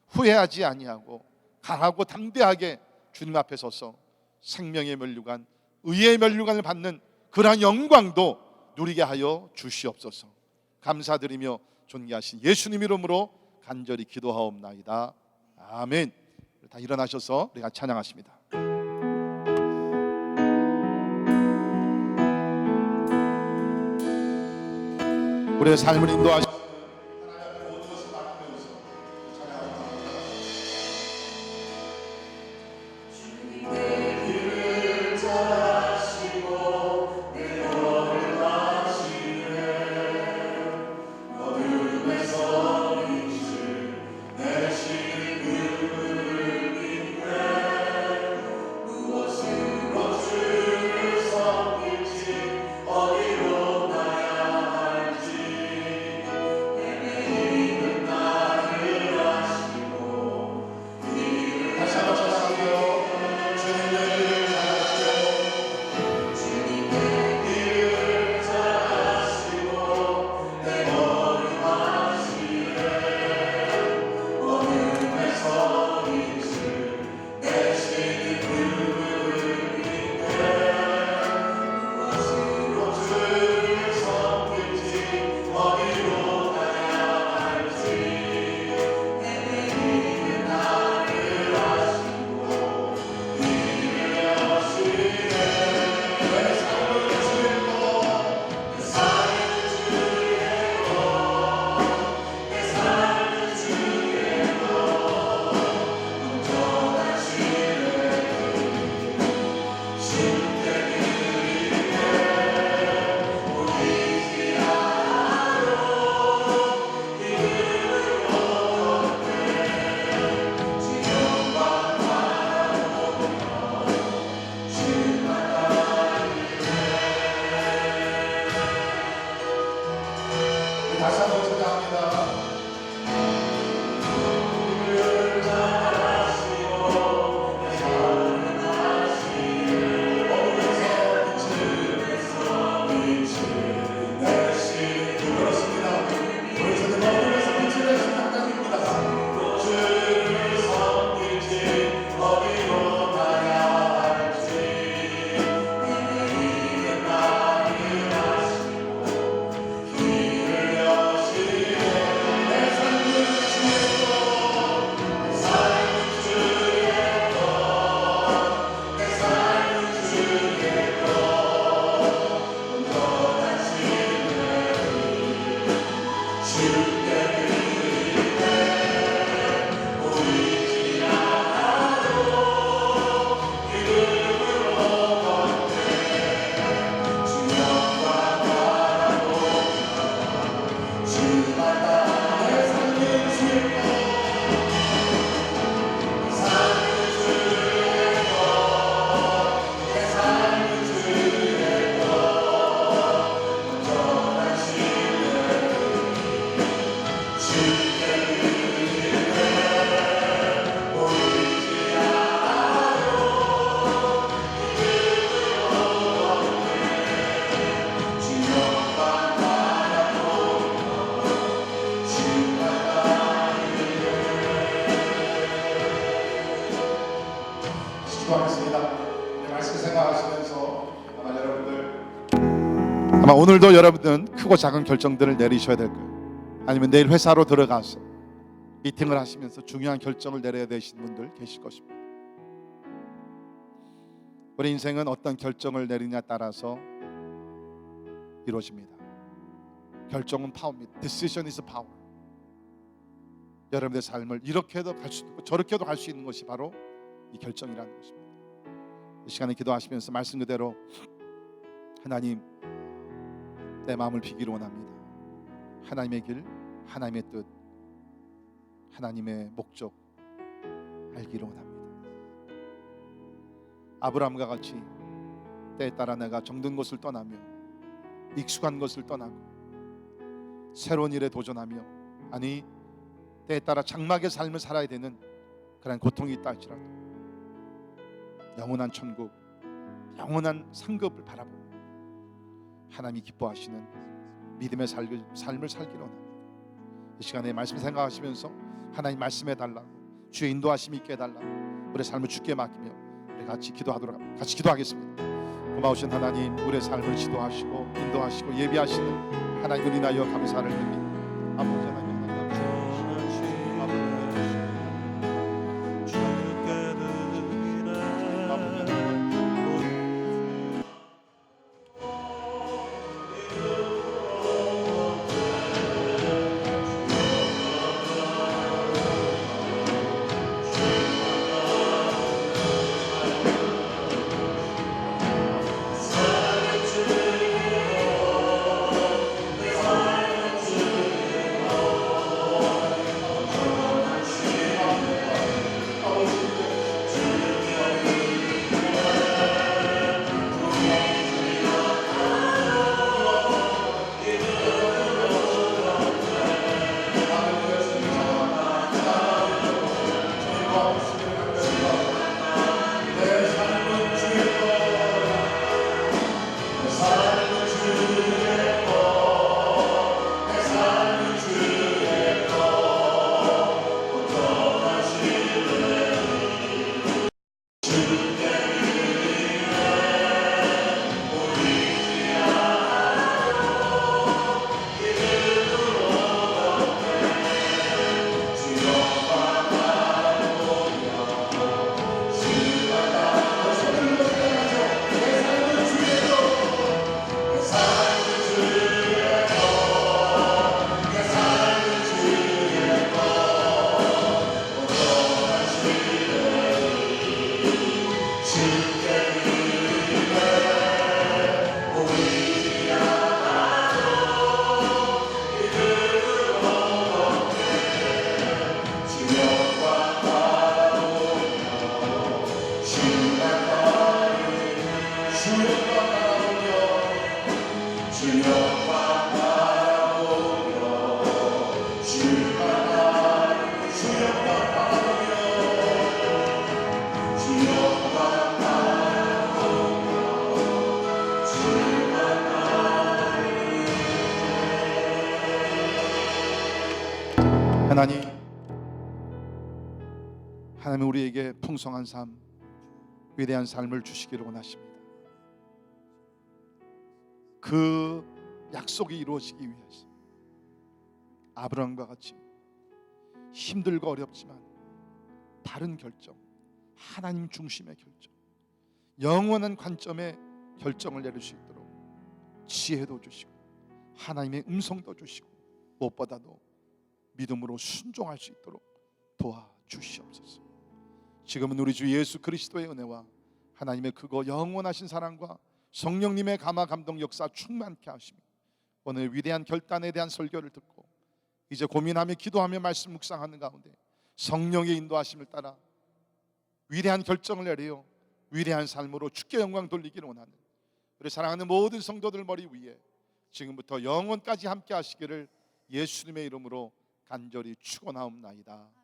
후회하지 아니하고 강하고 담대하게 주님 앞에 서서 생명의 면류관, 의의 면류관을 받는 그러한 영광도 누리게 하여 주시옵소서. 감사드리며 존귀하신 예수님 이름으로 간절히 기도하옵나이다. 아멘. 다 일어나셔서 우리가 찬양하십니다. 우리의 삶을 인도하시고 다시 한번 찬양합니다. 아마 오늘도 여러분들은 크고 작은 결정들을 내리셔야 될 거예요. 아니면 내일 회사로 들어가서 미팅을 하시면서 중요한 결정을 내려야 되시는 분들 계실 것입니다. 우리 인생은 어떤 결정을 내리냐에 따라서 이루어집니다. 결정은 파워입니다. Decision is power. 여러분의 삶을 이렇게도 갈 수 있고 저렇게도 갈 수 있는 것이 바로 이 결정이라는 것입니다. 이 시간에 기도하시면서 말씀 그대로 하나님, 내 마음을 비기로 원합니다. 하나님의 길, 하나님의 뜻, 하나님의 목적 알기로 원합니다. 아브라함과 같이 때에 따라 내가 정든 것을 떠나며 익숙한 것을 떠나고 새로운 일에 도전하며, 아니 때에 따라 장막의 삶을 살아야 되는 그런 고통이 있다 할지라도 영원한 천국, 영원한 상급을 바라보며 하나님이 기뻐하시는 믿음의 삶을 살기로 합니다. 이 시간에 말씀 생각하시면서 하나님 말씀해 달라고, 주의 인도하심이 있게 해달라고 우리의 삶을 주께 맡기며 우리 같이 기도하겠습니다. 고마우신 하나님, 우리의 삶을 지도하시고 인도하시고 예비하시는 하나님, 우리 나여 감사를 드립니다. 아버지 하나님, 하나님 우리에게 풍성한 삶, 위대한 삶을 주시기를 원하십니다. 그 약속이 이루어지기 위해서 아브라함과 같이 힘들고 어렵지만 바른 결정, 하나님 중심의 결정, 영원한 관점의 결정을 내릴 수 있도록 지혜도 주시고 하나님의 음성도 주시고 무엇보다도 믿음으로 순종할 수 있도록 도와주시옵소서. 지금은 우리 주 예수 그리스도의 은혜와 하나님의 크고 영원하신 사랑과 성령님의 감화 감동 역사 충만케 하시며 오늘 위대한 결단에 대한 설교를 듣고 이제 고민하며 기도하며 말씀 묵상하는 가운데 성령의 인도하심을 따라 위대한 결정을 내려 위대한 삶으로 주께 영광 돌리기를 원하는 우리 사랑하는 모든 성도들 머리 위에 지금부터 영원까지 함께 하시기를 예수님의 이름으로 간절히 축원하옵나이다.